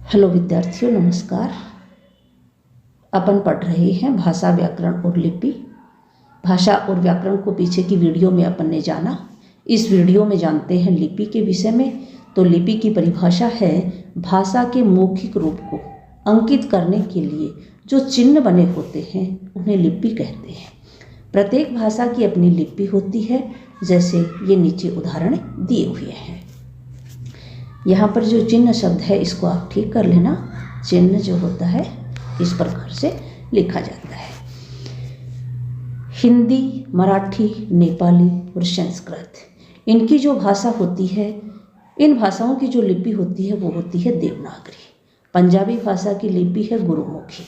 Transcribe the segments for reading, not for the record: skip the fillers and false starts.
Hello विद्यार्थियों, नमस्कार। अपन पढ़ रहे हैं भाषा, व्याकरण और लिपि। भाषा और व्याकरण को पीछे की वीडियो में अपन ने जाना। इस वीडियो में जानते हैं लिपि के विषय में। तो लिपि की परिभाषा है भाषा के मौखिक रूप को अंकित करने के लिए जो चिन्ह बने होते हैं उन्हें लिपि कहते हैं। प्रत्येक भाषा की अपनी लिपि होती है, जैसे ये नीचे उदाहरण दिए हुए हैं। यहाँ पर जो चिन्ह शब्द है इसको आप ठीक कर लेना। चिन्ह जो होता है इस प्रकार से लिखा जाता है। हिंदी, मराठी, नेपाली और संस्कृत, इनकी जो भाषा होती है, इन भाषाओं की जो लिपि होती है वो होती है देवनागरी। पंजाबी भाषा की लिपि है गुरुमुखी।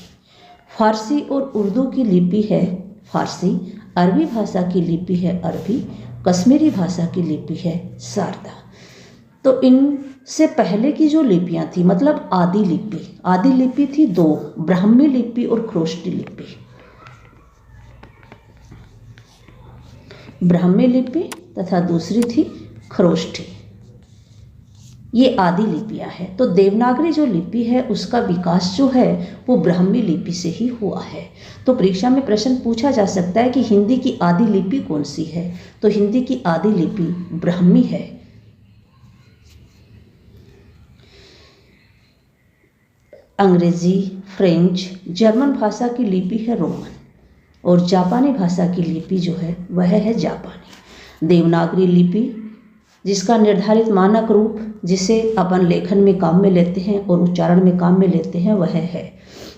फारसी और उर्दू की लिपि है फारसी। अरबी भाषा की लिपि है अरबी। कश्मीरी भाषा की लिपि है शारदा। तो इनसे पहले की जो लिपियां थी, मतलब आदि लिपि थी दो, ब्राह्मी लिपि और खरोष्टी लिपि। ब्राह्मी लिपि तथा दूसरी थी खरोष्टी। ये आदि लिपियां हैं। तो देवनागरी जो लिपि है उसका विकास जो है वो ब्राह्मी लिपि से ही हुआ है। तो परीक्षा में प्रश्न पूछा जा सकता है कि हिंदी की आदि लिपि कौन सी है। तो हिंदी की आदि लिपि ब्राह्मी है। अंग्रेजी, फ्रेंच, जर्मन भाषा की लिपि है रोमन और जापानी भाषा की लिपि जो है वह है जापानी। देवनागरी लिपि जिसका निर्धारित मानक रूप जिसे अपन लेखन में काम में लेते हैं और उच्चारण में काम में लेते हैं वह है,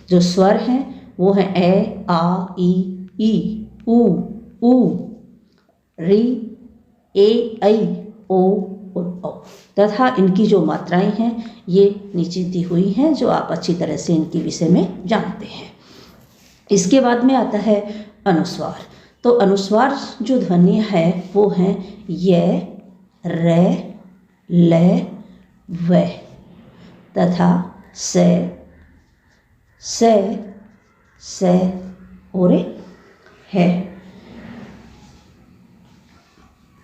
जो स्वर हैं वो हैं ए, आ, ई, उ, री, ए, ऐ, ओ और औ, तथा इनकी जो मात्राएं हैं ये नीचे दी हुई हैं, जो आप अच्छी तरह से इनके विषय में जानते हैं। इसके बाद में आता है अनुस्वार। तो अनुस्वार जो ध्वनि है वो हैं य, रे, ले, वे तथा से और है।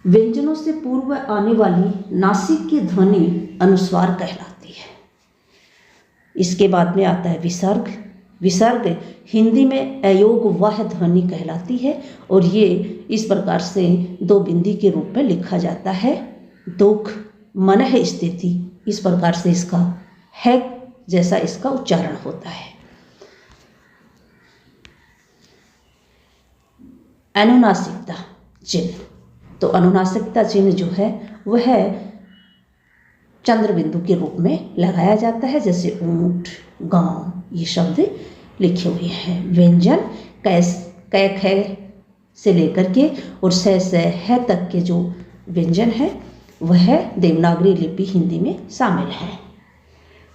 व्यंजनों से पूर्व आने वाली नासिक की ध्वनि अनुस्वार कहलाती है। इसके बाद में आता है विसर्ग। विसर्ग हिंदी में अयोग वह ध्वनि कहलाती है और ये इस प्रकार से दो बिंदी के रूप में लिखा जाता है। दुख, मनः स्थिति, इस प्रकार से इसका है जैसा इसका उच्चारण होता है। अनुनासिकता चिन्ह। तो अनुनासिकता चिन्ह जो है वह चंद्र बिंदु के रूप में लगाया जाता है, जैसे ऊंट, गांव, ये शब्द लिखे हुए हैं। व्यंजन कै ख से लेकर के और से है तक के जो व्यंजन है वह देवनागरी लिपि हिंदी में शामिल है।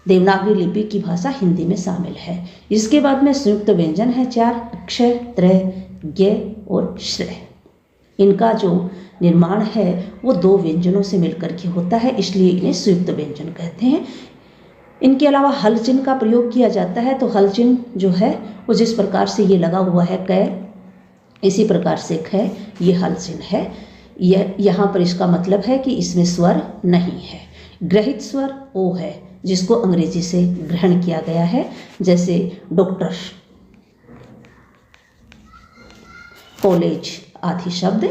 देवनागरी लिपि की भाषा हिंदी में शामिल है। इसके बाद में संयुक्त व्यंजन है 4 अक्षय, त्रय, ज्ञ और श्रेय। इनका जो निर्माण है वो दो व्यंजनों से मिलकर के होता है, इसलिए इन्हें संयुक्त व्यंजन कहते हैं। इनके अलावा हल चिन्ह का प्रयोग किया जाता है। तो हल चिन्ह जो है वो जिस प्रकार से ये लगा हुआ है कै, इसी प्रकार से ख, ये हल चिन्ह है। यह यहाँ पर इसका मतलब है कि इसमें स्वर नहीं है। ग्रहित स्वर ओ है, जिसको अंग्रेजी से ग्रहण किया गया है, जैसे डॉक्टर, कॉलेज आदि शब्द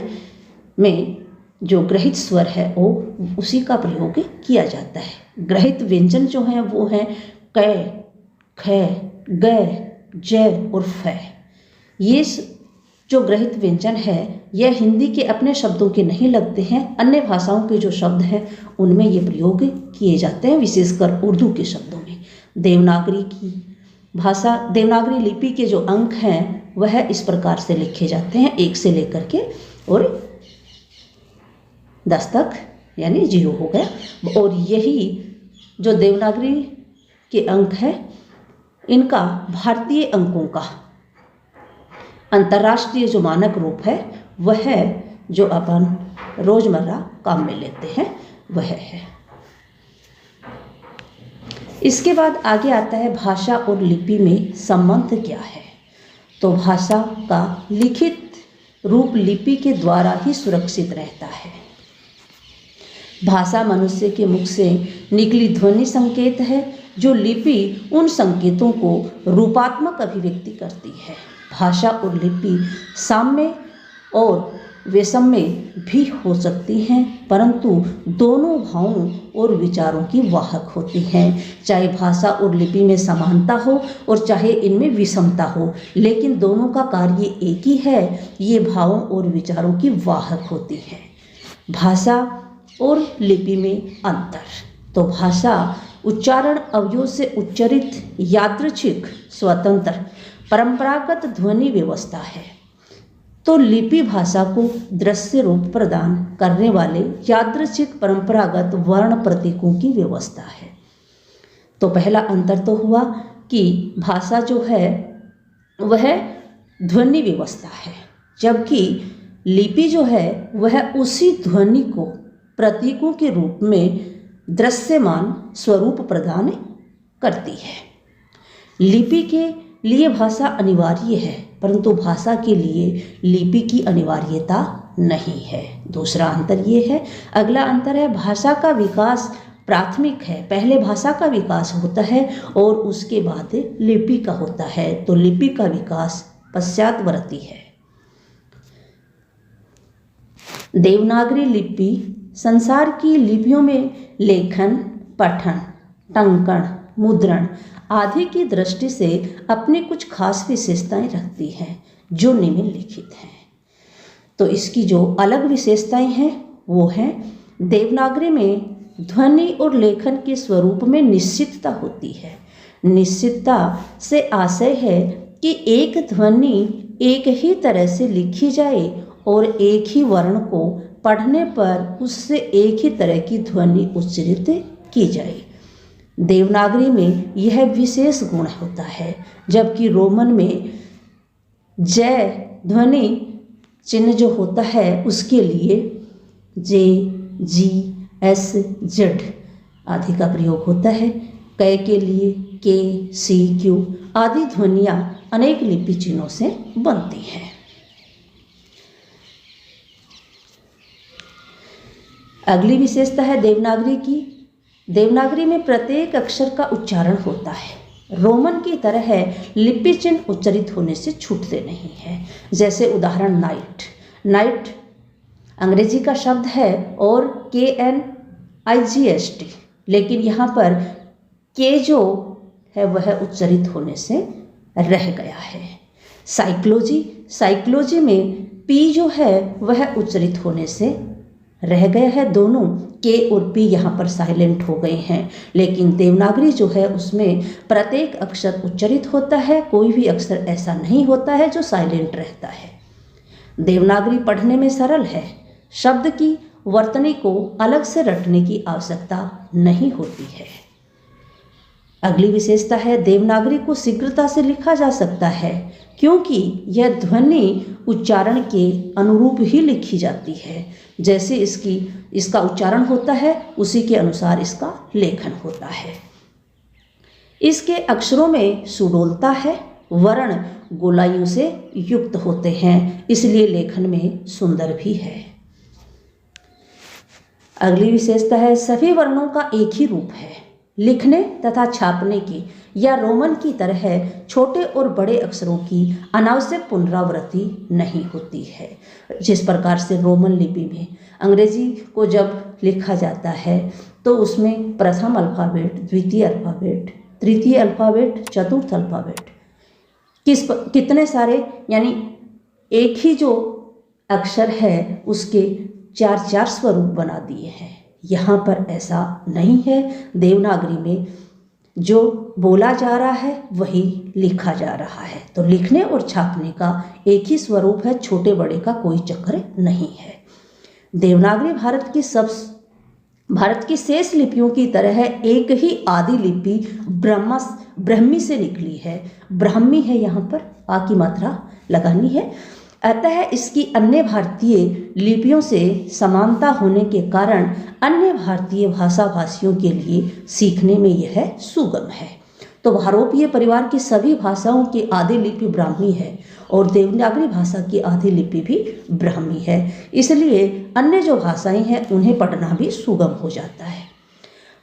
में जो ग्रहित स्वर है ओ उसी का प्रयोग किया जाता है। ग्रहित व्यंजन जो हैं वो हैं कै, ख, ग, ज और फ। ये जो ग्रहित व्यंजन है यह हिंदी के अपने शब्दों के नहीं लगते हैं, अन्य भाषाओं के जो शब्द हैं उनमें ये प्रयोग किए जाते हैं, विशेषकर उर्दू के शब्दों में। देवनागरी की भाषा, देवनागरी लिपि के जो अंक हैं वह इस प्रकार से लिखे जाते हैं 1 से लेकर के और 10 तक, यानी 0 हो गया। और यही जो देवनागरी के अंक है इनका भारतीय अंकों का अंतर्राष्ट्रीय जो मानक रूप है वह है जो अपन रोजमर्रा काम में लेते हैं वह है। इसके बाद आगे आता है भाषा और लिपि में संबंध क्या है। तो भाषा का लिखित रूप लिपि के द्वारा ही सुरक्षित रहता है। भाषा मनुष्य के मुख से निकली ध्वनि संकेत है जो लिपि उन संकेतों को रूपात्मक अभिव्यक्ति करती है। भाषा और लिपि साम्य और वैषम्य भी हो सकती हैं, परंतु दोनों भावों और विचारों की वाहक होती हैं। चाहे भाषा और लिपि में समानता हो और चाहे इनमें विषमता हो, लेकिन दोनों का कार्य एक ही है, ये भावों और विचारों की वाहक होती है। भाषा और लिपि में अंतर। तो भाषा उच्चारण अवयव से उच्चरित यादृच्छिक स्वतंत्र परंपरागत ध्वनि व्यवस्था है, तो लिपि भाषा को दृश्य रूप प्रदान करने वाले यादृच्छिक परंपरागत वर्ण प्रतीकों की व्यवस्था है। तो पहला अंतर तो हुआ कि भाषा जो है वह ध्वनि व्यवस्था है, जबकि लिपि जो है वह उसी ध्वनि को प्रतीकों के रूप में दृश्यमान स्वरूप प्रदान करती है। लिपि के लिए भाषा अनिवार्य है, परंतु भाषा के लिए लिपि की अनिवार्यता नहीं है। दूसरा अंतर ये है। अगला अंतर है भाषा का विकास प्राथमिक है। पहले भाषा का विकास होता है और उसके बाद लिपि का होता है, तो लिपि का विकास पश्चातवर्ती है। देवनागरी लिपि संसार की लिपियों में लेखन, पठन, टंकण, मुद्रण आदि की दृष्टि से अपनी कुछ खास विशेषताएं रखती हैं, जो निम्नलिखित हैं। तो इसकी जो अलग विशेषताएं हैं वो हैं, देवनागरी में ध्वनि और लेखन के स्वरूप में निश्चितता होती है। निश्चितता से आशय है कि एक ध्वनि एक ही तरह से लिखी जाए और एक ही वर्ण को पढ़ने पर उससे एक ही तरह की ध्वनि उच्चारित की जाए। देवनागरी में यह विशेष गुण होता है, जबकि रोमन में जय ध्वनि चिन्ह जो होता है उसके लिए जे, जी, एस, जेड आदि का प्रयोग होता है। कै के लिए के, सी, क्यू आदि ध्वनियाँ अनेक लिपि चिन्हों से बनती हैं। अगली विशेषता है देवनागरी की। देवनागरी में प्रत्येक अक्षर का उच्चारण होता है। रोमन की तरह लिपि चिन्ह उच्चारित होने से छूटते नहीं हैं। जैसे उदाहरण नाइट। नाइट अंग्रेजी का शब्द है और KNIGHT, लेकिन यहाँ पर के जो है वह उच्चारित होने से रह गया है। साइकोलॉजी। साइकोलॉजी में P जो है वह उच्चारित होने से रह गया है। दोनों के और पी यहाँ पर साइलेंट हो गए हैं, लेकिन देवनागरी जो है उसमें प्रत्येक अक्षर उच्चारित होता है। कोई भी अक्षर ऐसा नहीं होता है जो साइलेंट रहता है। देवनागरी पढ़ने में सरल है। शब्द की वर्तनी को अलग से रटने की आवश्यकता नहीं होती है। अगली विशेषता है देवनागरी को शीघ्रता से लिखा जा सकता है, क्योंकि यह ध्वनि उच्चारण के अनुरूप ही लिखी जाती है। जैसे इसका उच्चारण होता है उसी के अनुसार इसका लेखन होता है। इसके अक्षरों में सुडौलता है। वर्ण गोलाइयों से युक्त होते हैं, इसलिए लेखन में सुंदर भी है। अगली विशेषता है सभी वर्णों का एक ही रूप है। लिखने तथा छापने की या रोमन की तरह छोटे और बड़े अक्षरों की अनावश्यक पुनरावृत्ति नहीं होती है। जिस प्रकार से रोमन लिपि में अंग्रेजी को जब लिखा जाता है तो उसमें प्रथम अल्फ़ाबेट, द्वितीय अल्फ़ाबेट, तृतीय अल्फ़ाबेट, चतुर्थ अल्फ़ाबेट कितने सारे यानी एक ही जो अक्षर है उसके 4 स्वरूप बना दिए हैं। यहाँ पर ऐसा नहीं है। देवनागरी में जो बोला जा रहा है वही लिखा जा रहा है। तो लिखने और छापने का एक ही स्वरूप है, छोटे बड़े का कोई चक्र नहीं है। देवनागरी भारत की शेष लिपियों की तरह एक ही आदि लिपि ब्राह्मी से निकली है। ब्राह्मी है, यहाँ पर आ की मात्रा लगानी है। अतः इसकी अन्य भारतीय लिपियों से समानता होने के कारण अन्य भारतीय भाषा भाषियों के लिए सीखने में यह सुगम है। तो भारोपीय परिवार की सभी भाषाओं की आदि लिपि ब्राह्मी है और देवनागरी भाषा की आदि लिपि भी ब्राह्मी है, इसलिए अन्य जो भाषाएं हैं उन्हें पढ़ना भी सुगम हो जाता है।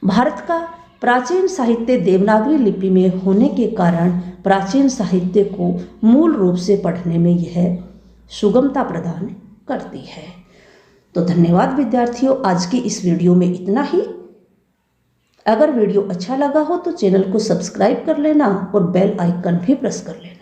भारत का प्राचीन साहित्य देवनागरी लिपि में होने के कारण प्राचीन साहित्य को मूल रूप से पढ़ने में यह सुगमता प्रदान करती है। तो धन्यवाद विद्यार्थियों, आज की इस वीडियो में इतना ही। अगर वीडियो अच्छा लगा हो तो चैनल को सब्सक्राइब कर लेना और बेल आइकन भी प्रेस कर लेना।